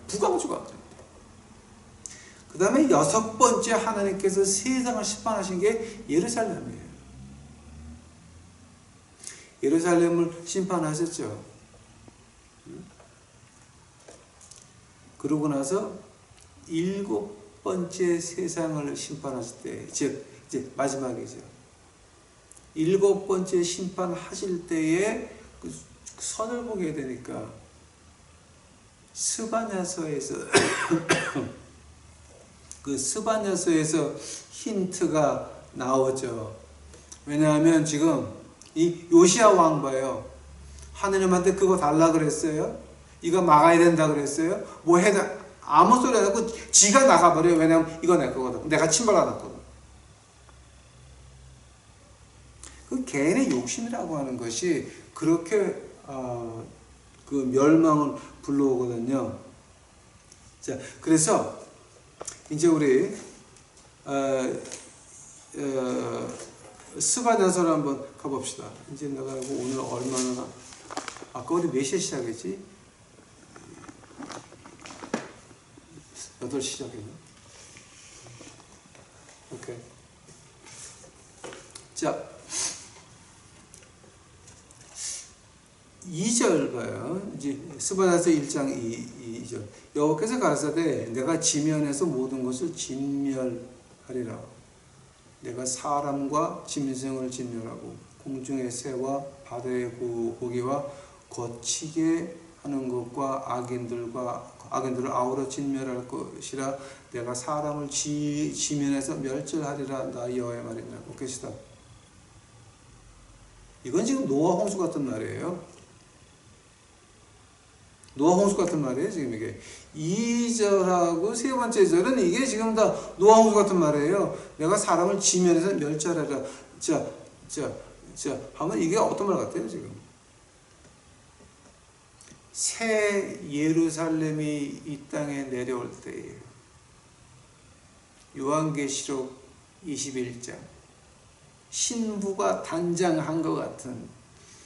북왕조가. 그 다음에 6번째 하나님께서 세상을 심판하신 게 예루살렘이에요. 예루살렘을 심판하셨죠. 그러고 나서 7번째 세상을 심판하실 때, 즉 이제 마지막이죠. 7번째 심판하실 때에 그 선을 보게 되니까 스바냐서에서 그 스바냐서에서 힌트가 나오죠. 왜냐하면 지금 이 요시야 왕 봐요. 하느님한테 그거 달라 그랬어요. 이거 막아야 된다 그랬어요. 뭐 해다 아무 소리 안 하고 지가 나가버려요. 왜냐하면 이거 내 거거든. 내가 침발받았거든. 그 개인의 욕심이라고 하는 것이 그렇게 그 멸망을 불러오거든요. 자, 그래서 이제 우리 스바냐서를 한번 가봅시다. 이제 내가 오늘 얼마나 아까 우리 몇 시에 시작했지? 8시 시작했나? 오케이. 자, 2절 봐요. 이제 스바냐서 1장 2절. 여호와께서 가라사대 내가 지면에서 모든 것을 진멸하리라. 내가 사람과 짐승을 진멸하고 공중의 새와 바다의 고기와 거치게 하는 것과 악인들을 아우러 진멸할 것이라. 내가 사람을 지면에서 멸절하리라. 나 여호와의 말이니라. 오케이, 시다. 이건 지금 노아 홍수 같은 말이에요. 노아 홍수 같은 말이에요, 지금 이게. 2절하고 3번째 절은 이게 지금 다 노아 홍수 같은 말이에요. 내가 사람을 지면에서 멸절하라. 자, 하면 이게 어떤 말 같아요, 지금? 새 예루살렘이 이 땅에 내려올 때예요. 요한계시록 21장. 신부가 단장한 것 같은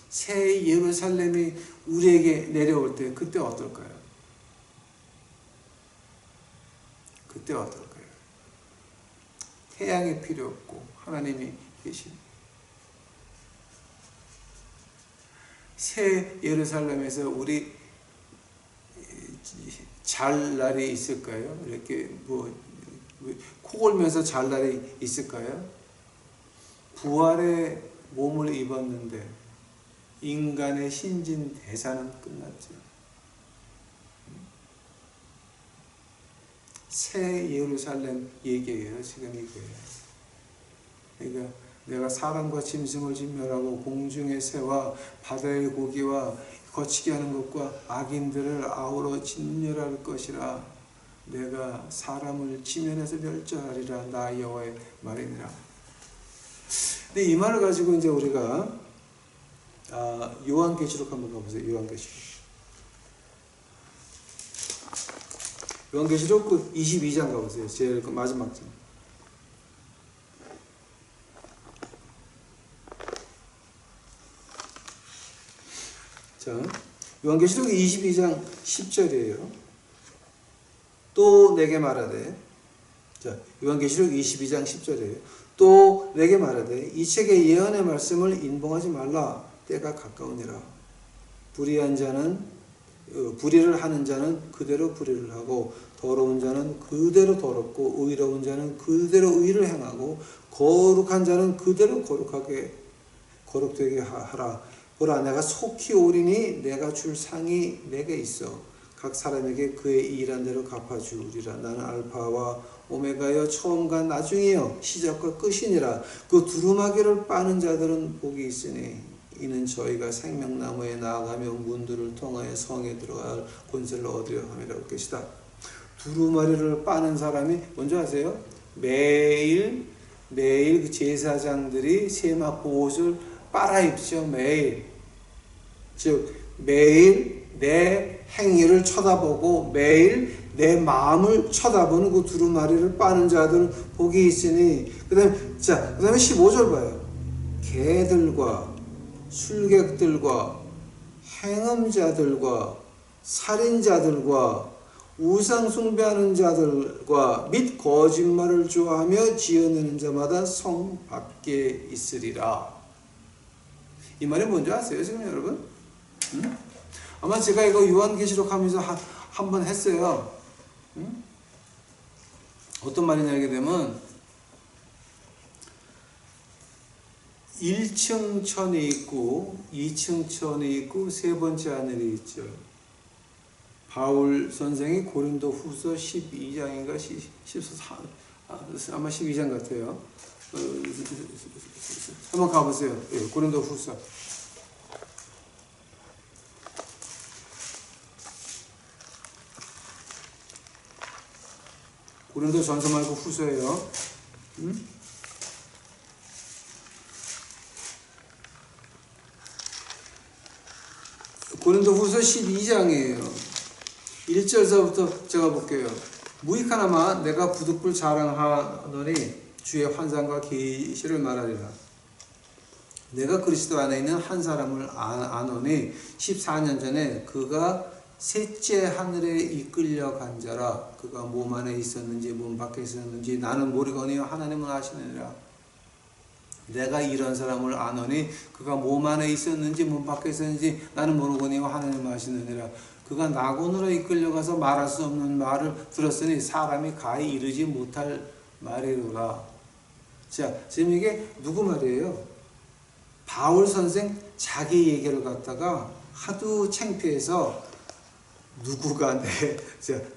새 예루살렘이 우리에게 내려올 때 그때 어떨까요? 그때 어떨까요? 태양이 필요 없고 하나님이 계신 새 예루살렘에서 우리 잘 날이 있을까요? 이렇게 코 골면서 잘 날이 있을까요? 부활의 몸을 입었는데 인간의 신진대사는 끝났죠. 새 예루살렘 얘기예요, 지금 이게. 그러니까 내가 사람과 짐승을 진멸하고 공중의 새와 바다의 고기와 거치게 하는 것과 악인들을 아우러 진멸할 것이라. 내가 사람을 지면에서 멸절하리라. 나 여호와의 말이니라. 근데 이 말을 가지고 이제 우리가 요한계시록 한번 가보세요. 요한계시록 그 22장 가보세요. 제일 그 마지막 장. 자, 요한계시록 22장 10절이에요. 또 내게 말하되, 자, 요한계시록 22장 10절이에요. 또 내게 말하되 이 책의 예언의 말씀을 인봉하지 말라. 때가 가까우니라. 불의를 하는 자는 그대로 불의를 하고 더러운 자는 그대로 더럽고 의로운 자는 그대로 의를 행하고 거룩한 자는 그대로 거룩되게 하라. 보라, 내가 속히 오리니 내가 줄 상이 내게 있어 각 사람에게 그의 일한 대로 갚아주리라. 나는 알파와 오메가여 처음과 나중이여 시작과 끝이니라. 그 두루마기를 빠는 자들은 복이 있으니 이는 저희가 생명나무에 나아가며 문들을 통하여 성에 들어갈 권세를 얻으려 함이라고 계시다. 두루마리를 빠는 사람이 뭔지 아세요? 매일 그 제사장들이 세마포 옷을 빨아입죠. 매일 내 행위를 쳐다보고 매일 내 마음을 쳐다보는 그 두루마리를 빠는 자들은 복이 있으니. 그 다음에 15절 봐요. 개들과 술객들과 행음자들과 살인자들과 우상 숭배하는 자들과 및 거짓말을 좋아하며 지어내는 자마다 성 밖에 있으리라. 이 말이 뭔지 아세요, 지금 여러분? 아마 제가 이거 요한계시록 하면서 한번 했어요. 어떤 말이냐 하게 되면 1층 천이 있고 2층 천이 있고 세 번째 하늘이 있죠. 바울 선생이 고린도 후서 12장인가 14, 아마 12장 같아요. 한번 가보세요. 고린도 후서. 고린도 전서 말고 후서예요. 고린도 후서 12장이에요. 1절서부터 제가 볼게요. 무익하나마 내가 부득불 자랑하노니 주의 환상과 계시를 말하리라. 내가 그리스도 안에 있는 한 사람을 아노니 14년 전에 그가 셋째 하늘에 이끌려 간 자라. 그가 몸 안에 있었는지 몸 밖에 있었는지 나는 모르거니와 하나님은 아시느니라. 내가 이런 사람을 아노니 그가 몸 안에 있었는지 몸 밖에 있었는지 나는 모르거니와 하나님은 아시느니라. 그가 낙원으로 이끌려가서 말할 수 없는 말을 들었으니 사람이 가히 이르지 못할 말이로라. 자, 지금 이게 누구 말이에요? 바울 선생 자기 얘기를 갖다가 하도 창피해서 누구가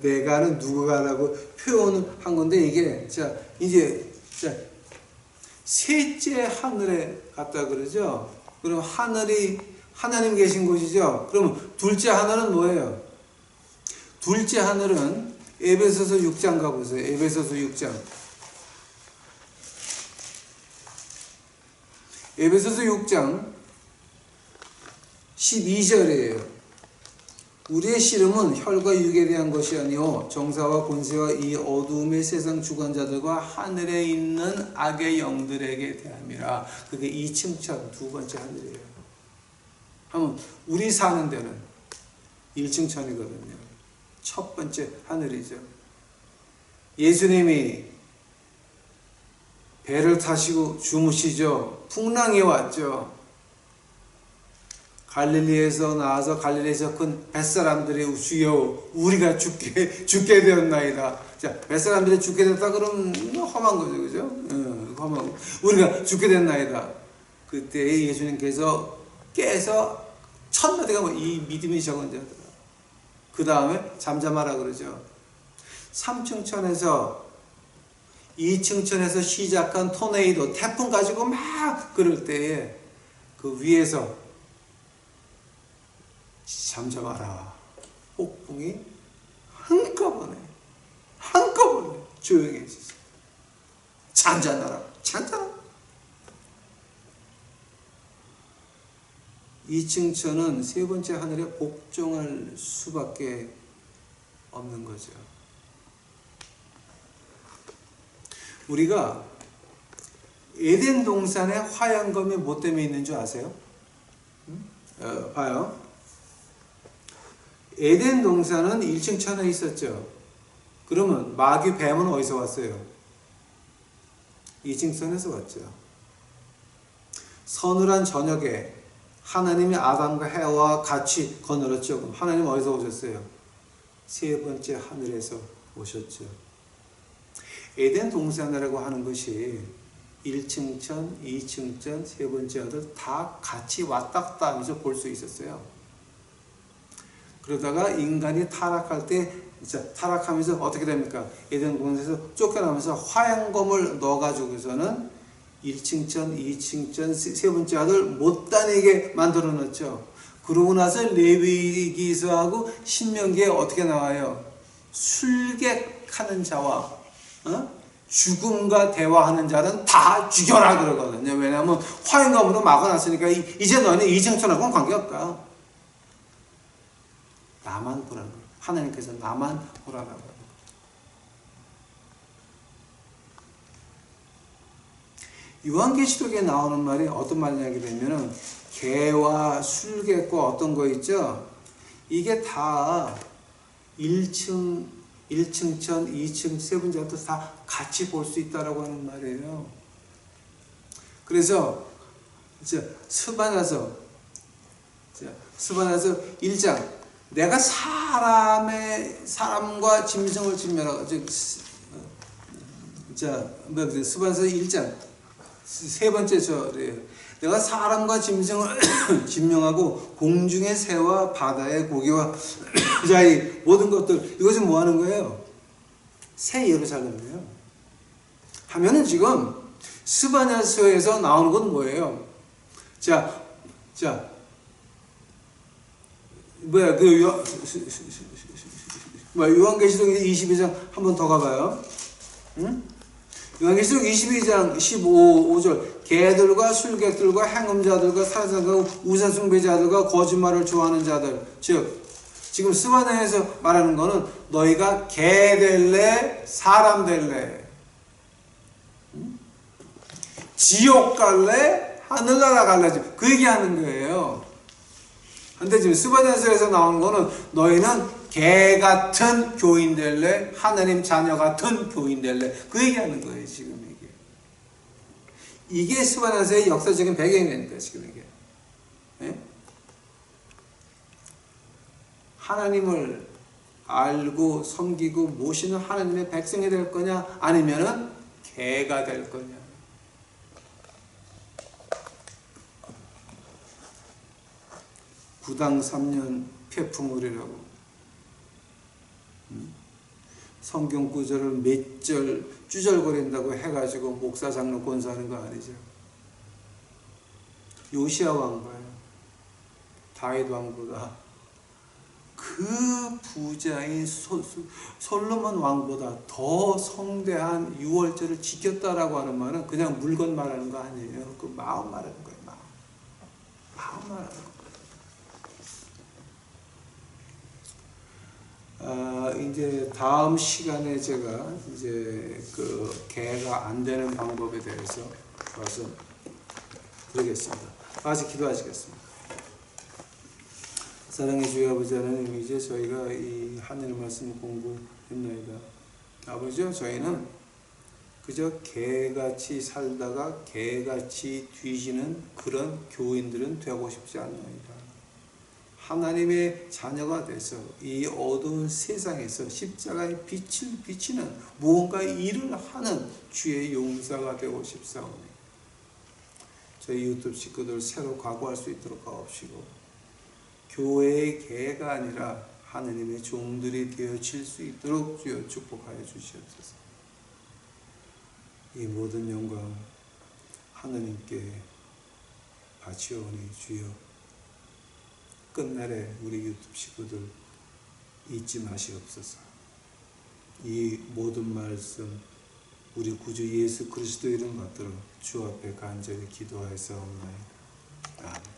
내가는 누구가라고 표현을 한 건데 이게 셋째 하늘에 갔다 그러죠. 그럼 하늘이 하나님 계신 곳이죠. 그럼 둘째 하늘은 뭐예요? 둘째 하늘은 에베소서 6장 가보세요. 에베소서 6장. 에베소서 6장 12절이에요. 우리의 씨름은 혈과 육에 대한 것이 아니오 정사와 권세와 이 어두움의 세상 주관자들과 하늘에 있는 악의 영들에게 대함이라. 그게 2층 천 두 번째 하늘이에요. 한번 우리 사는 데는 1층 천이거든요. 첫 번째 하늘이죠. 예수님이 배를 타시고 주무시죠. 풍랑이 왔죠. 갈릴리에서 나와서 갈릴리에서 큰 뱃사람들이 주여 우리가 죽게 되었나이다. 자, 뱃사람들이 죽게 됐다 그러면 험한 거죠, 그죠? 험하고 우리가 죽게 됐나이다. 그때 예수님께서 깨서 첫마디가 이 믿음이 적은 자들아. 그 다음에 잠잠하라 그러죠. 3층 천에서 2층 천에서 시작한 토네이도 태풍 가지고 막 그럴 때에 그 위에서 잠잠하라. 폭풍이 한꺼번에 조용해지죠. 잔잔하라. 이층천은 세 번째 하늘에 복종할 수밖에 없는 거죠. 우리가 에덴 동산에 화양검이 뭐 때문에 있는 줄 아세요? 봐요. 에덴 동산은 1층 천에 있었죠. 그러면 마귀 뱀은 어디서 왔어요? 2층 천에서 왔죠. 서늘한 저녁에 하나님이 아담과 해와와 같이 거느렸죠. 그럼 하나님 어디서 오셨어요? 세 번째 하늘에서 오셨죠. 에덴 동산이라고 하는 것이 1층 천, 2층 천, 세 번째 아들 다 같이 왔다 갔다 하면서 볼 수 있었어요. 그러다가 인간이 타락할 때 타락하면서 어떻게 됩니까? 에덴 동산에서 쫓겨나면서 화양검을 넣어가지고서는 1층 천, 2층 천, 세 번째 아들 못 다니게 만들어 놨죠. 그러고 나서 레위기서하고 신명기에 어떻게 나와요? 술객하는 자와 죽음과 대화하는 자는 다 죽여라 그러거든요. 왜냐하면 화양검으로 막아놨으니까 이제 너는 2층 천하고는 관계없다. 나만 보라는 거예요. 하나님께서 나만 보라라고 하는 거예요. 요한계시록에 나오는 말이 어떤 말이냐게 되면은 개와 술객과 어떤 거 있죠? 이게 다 1층 천, 2층, 세 번째 아들 다 같이 볼 수 있다라고 하는 말이에요. 그래서 스바냐서 1장 내가 사람과 짐승을 진멸하고 스바냐서 1장 세 번째 절이에요. 내가 사람과 짐승을 진명하고 공중의 새와 바다의 고기와 자의 모든 것들 이것은 뭐 하는 거예요? 새 예루살렘이에요. 하면은 지금 스바냐서에서 나오는 건 뭐예요? 요한계시록 22장 한 번 더 가봐요. 응? 요한계시록 22장 15절 개들과 술객들과 행음자들과 사자들과 우상숭배자들과 거짓말을 좋아하는 자들 즉 지금 스바냐에서 말하는 거는 너희가 개 될래 사람 될래 지옥 갈래 하늘나라 갈래 그 얘기하는 거예요. 근데 지금 스바냐서에서 나오는 거는 너희는 개 같은 교인 될래 하나님 자녀 같은 교인 될래 그 얘기하는 거예요. 지금 이게 스바냐서의 역사적인 배경이니까 지금 이게 네? 하나님을 알고 섬기고 모시는 하나님의 백성이 될 거냐 아니면은 개가 될 거냐. 구당 3년 폐품물이라고 성경 구절을 몇 절 쭈절거린다고 해가지고 목사 장로 권사하는 거 아니죠. 요시야 왕가요. 다윗 왕보다 그 부자인 솔로몬 왕보다 더 성대한 유월절을 지켰다라고 하는 말은 그냥 물건 말하는 거 아니에요. 그 마음 말하는 거예요. 마음 말하는 거. 이제 다음 시간에 제가 이제 그 개가 안 되는 방법에 대해서 말씀드리겠습니다. 같이 기도하시겠습니다. 사랑의 주여 아버지 하나님 이제 저희가 이 하늘 말씀 공부했나이다. 아버지요 저희는 그저 개같이 살다가 개같이 뒤지는 그런 교인들은 되고 싶지 않나이다. 하나님의 자녀가 돼서 이 어두운 세상에서 십자가의 빛을 비치는 무언가 일을 하는 주의 용사가 되고 싶사오니 저희 유튜브 식구들 새로 각오할 수 있도록 하옵시고 교회의 개가 아니라 하나님의 종들이 되어질 수 있도록 주여 축복하여 주시옵소서. 이 모든 영광 하나님께 바치오니 주여 끝날에 우리 유튜브 식구들 잊지 마시옵소서. 이 모든 말씀 우리 구주 예수 그리스도 이름 받들어 주 앞에 간절히 기도하였사옵나이다. 아멘.